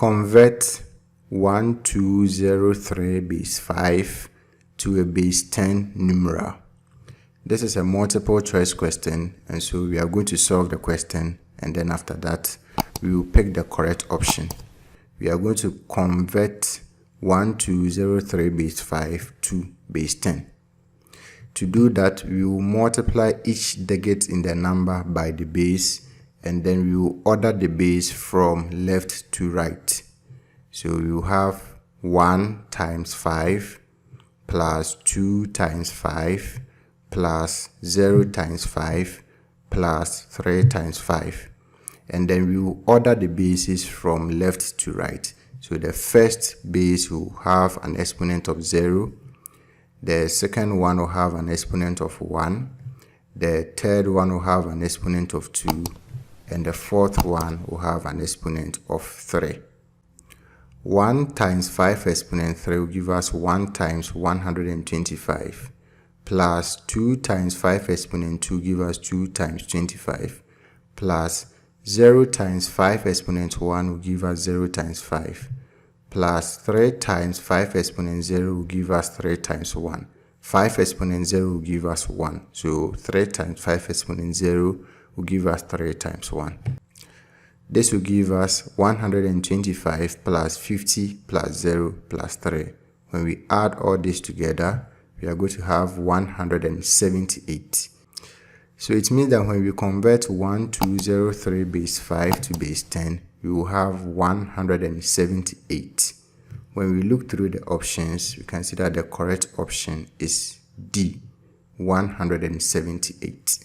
Convert 1203 base 5 to a base 10 numeral. This is a multiple choice question, and so we are going to solve the question, and then after that we will pick the correct option. We are going to convert 1203 base 5 to base 10. To do that, we will multiply each digit in the number by the base, and then we will order the base from left to right. So we will have 1 times 5 plus 2 times 5 plus 0 times 5 plus 3 times 5. And then we will order the bases from left to right. So the first base will have an exponent of 0. The second one will have an exponent of 1. The third one will have an exponent of 2. And the fourth one will have an exponent of 3. 1 times 5 exponent 3 will give us 1 times 125. Plus 2 times 5 exponent 2 give us 2 times 25. Plus 0 times 5 exponent 1 will give us 0 times 5. Plus 3 times 5 exponent 0 will give us 3 times 1. 5 exponent 0 will give us 1. So 3 times 5 exponent 0 will give us 3 times 1. This will give us 125 plus 50 plus 0 plus 3. When we add all this together, we are going to have 178. So it means that when we convert 1203 base 5 to base 10, we will have 178. When we look through the options, we can see that the correct option is D, 178.